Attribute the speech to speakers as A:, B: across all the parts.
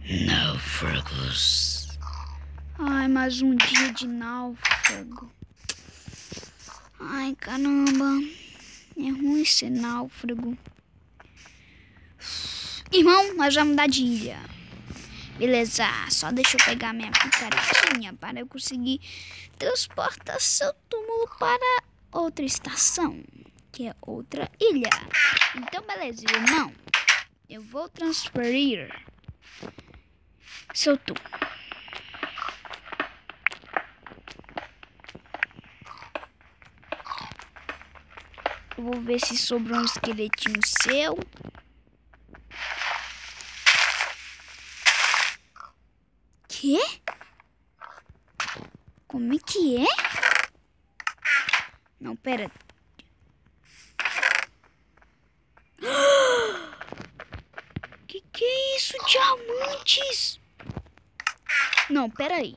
A: Náufragos.
B: Ai, mais um dia de náufrago. Ai, caramba. É ruim ser náufrago. Irmão, nós vamos mudar de ilha. Beleza, só deixa eu pegar minha picaretinha para eu conseguir transportar seu túmulo para outra estação, que é outra ilha. Então, beleza, irmão. Eu vou transferir seu túmulo. Eu vou ver se sobrou um esqueletinho seu. Quê? Como é que é? Não, pera. Que é isso? Diamantes? Não, pera aí.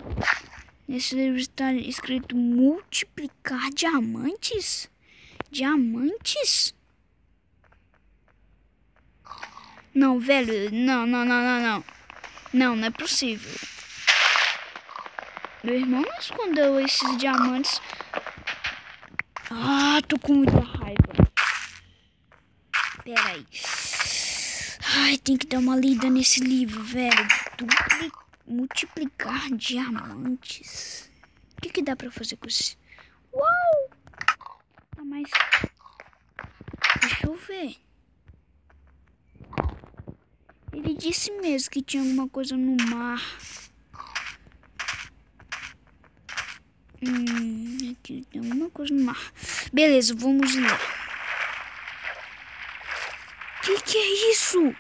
B: Nesse livro está escrito multiplicar diamantes? Diamantes? Não, velho. Não. Não é possível. Meu irmão não escondeu esses diamantes. Ah, tô com muita raiva. Pera aí. Ai, tem que dar uma lida nesse livro, velho. Multiplicar diamantes. O que dá pra fazer com isso? Uau! Ah, mas... deixa eu ver. Ele disse mesmo que tinha alguma coisa no mar. Aqui tem alguma coisa no mar. Beleza, vamos lá. Que é isso?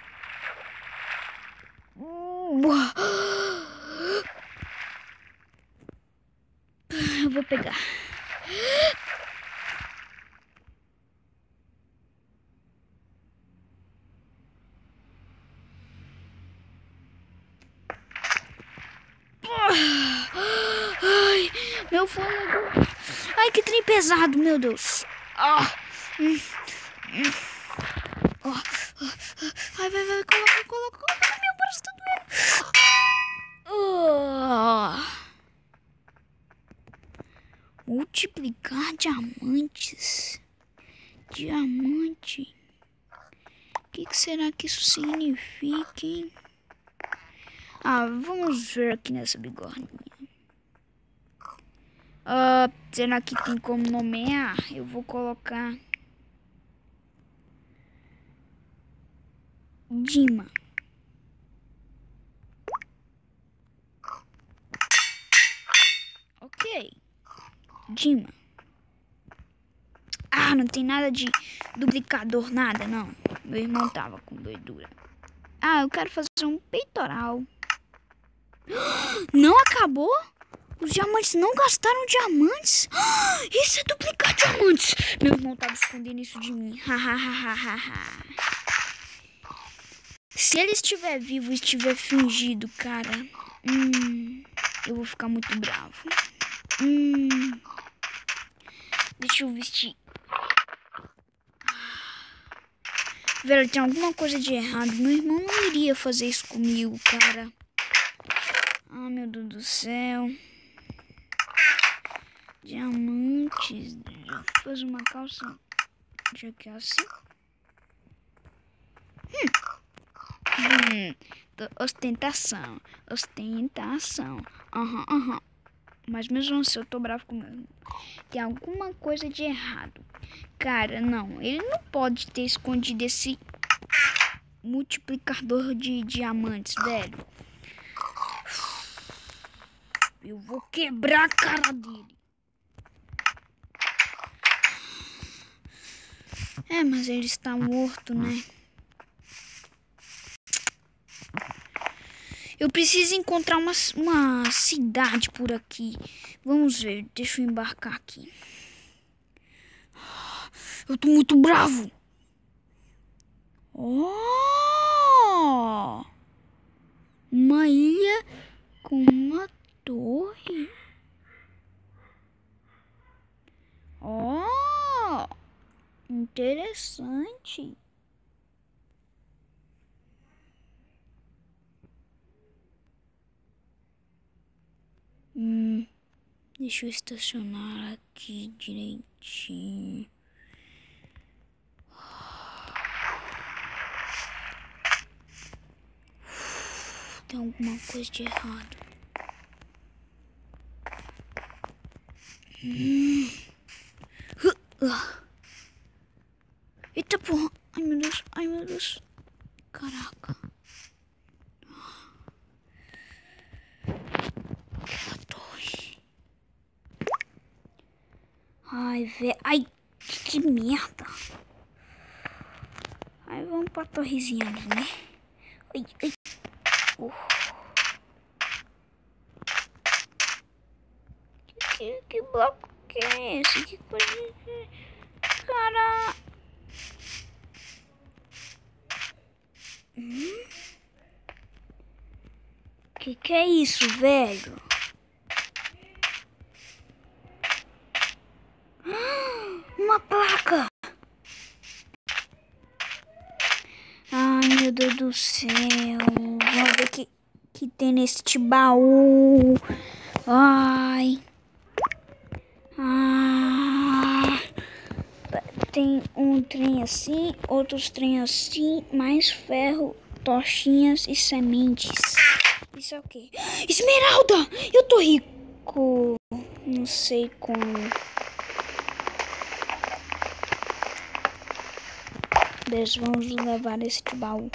B: Eu vou pegar. Ai, meu fôlego. Ai, que trem pesado, meu Deus. Ai, vai, coloca. Meu braço tá doendo. Multiplicar diamantes. Diamante. O que será que isso significa, hein? Vamos ver aqui nessa bigorninha. Será que tem como nomear? Eu vou colocar Dima. Ok. Dima. Não tem nada de duplicador, nada, não. Meu irmão tava com doidura. Eu quero fazer um peitoral. Não acabou? Os diamantes não gastaram diamantes? Isso é duplicar diamantes. Meu irmão tava escondendo isso de mim. Se ele estiver vivo e estiver fingido, cara, eu vou ficar muito bravo. Deixa eu vestir. Velho, tem alguma coisa de errado. Meu irmão não iria fazer isso comigo, cara. Meu Deus do céu. Diamantes. Faz uma calça. Já que é assim. Ostentação. Mas mesmo assim eu tô bravo com ele. Tem alguma coisa de errado. Cara, não. Ele não pode ter escondido esse multiplicador de diamantes, velho. Eu vou quebrar a cara dele. Mas ele está morto, né? Eu preciso encontrar uma cidade por aqui. Vamos ver, deixa eu embarcar aqui. Eu tô muito bravo. Uma ilha com uma torre. Interessante. Deixa eu estacionar aqui direitinho. Tem alguma coisa de errado. Eita porra. Ai meu Deus. Ai meu Deus. Caraca. Aquela torre. Ai, velho. Ai, que merda. Aí vamos pra torrezinha ali, né? Ai, ai. Que bloco que é esse? Que coisa. Cara. Que é isso, velho? Uma placa. Ai, meu Deus do céu. Vamos ver o que tem neste baú. Ai. Tem um trem assim, outros trem assim, mais ferro, tochinhas e sementes. Isso é o quê? Esmeralda! Eu tô rico. Não sei como. Beleza, vamos levar esse baú.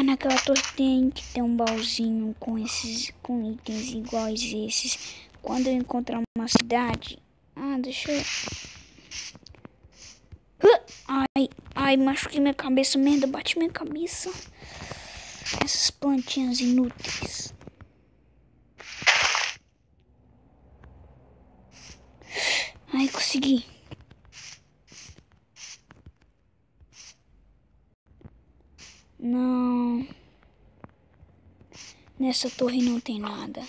B: Naquela torre tem que ter um baúzinho com itens iguais esses. Quando eu encontrar uma cidade... deixa eu... Ai, machuquei minha cabeça, merda, bate minha cabeça. Essas plantinhas inúteis. Ai, consegui. Não. Nessa torre não tem nada.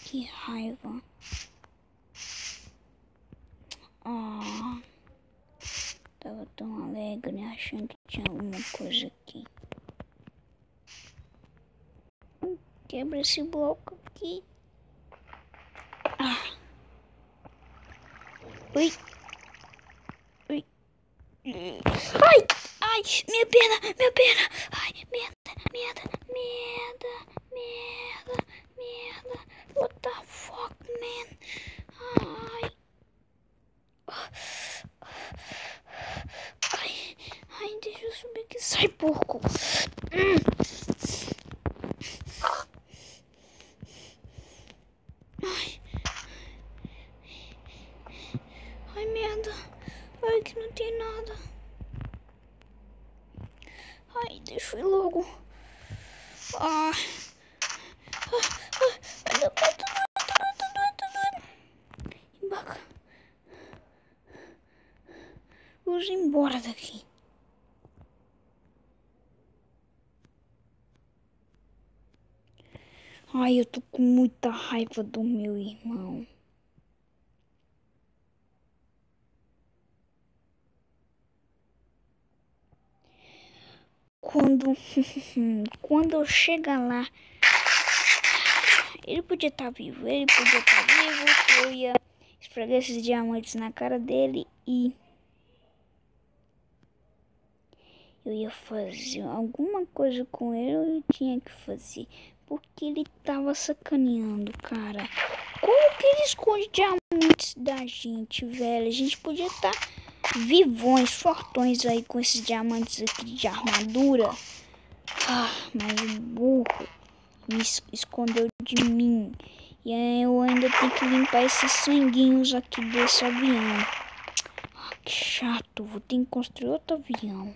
B: Que raiva. Tava tão alegre achando que tinha alguma coisa aqui. Quebra esse bloco aqui. Ui. Ai, minha perna. Ai, merda. What the fuck, man? Ai, deixa eu subir aqui. Sai, porco. Ai, merda. Ai, que não tem nada. Ai, deixa eu ir logo. Embarca. Vamos embora daqui. Ai, eu tô com muita raiva do meu irmão. Quando eu chegar lá, ele podia estar vivo, eu ia esfregar esses diamantes na cara dele e eu ia fazer alguma coisa com ele, eu tinha que fazer, porque ele tava sacaneando, cara. Como que ele esconde diamantes da gente, velho? A gente podia estar vivões, fortões aí com esses diamantes aqui de armadura. Mas o burro me escondeu de mim. E aí eu ainda tenho que limpar esses sanguinhos aqui desse avião. Que chato, vou ter que construir outro avião.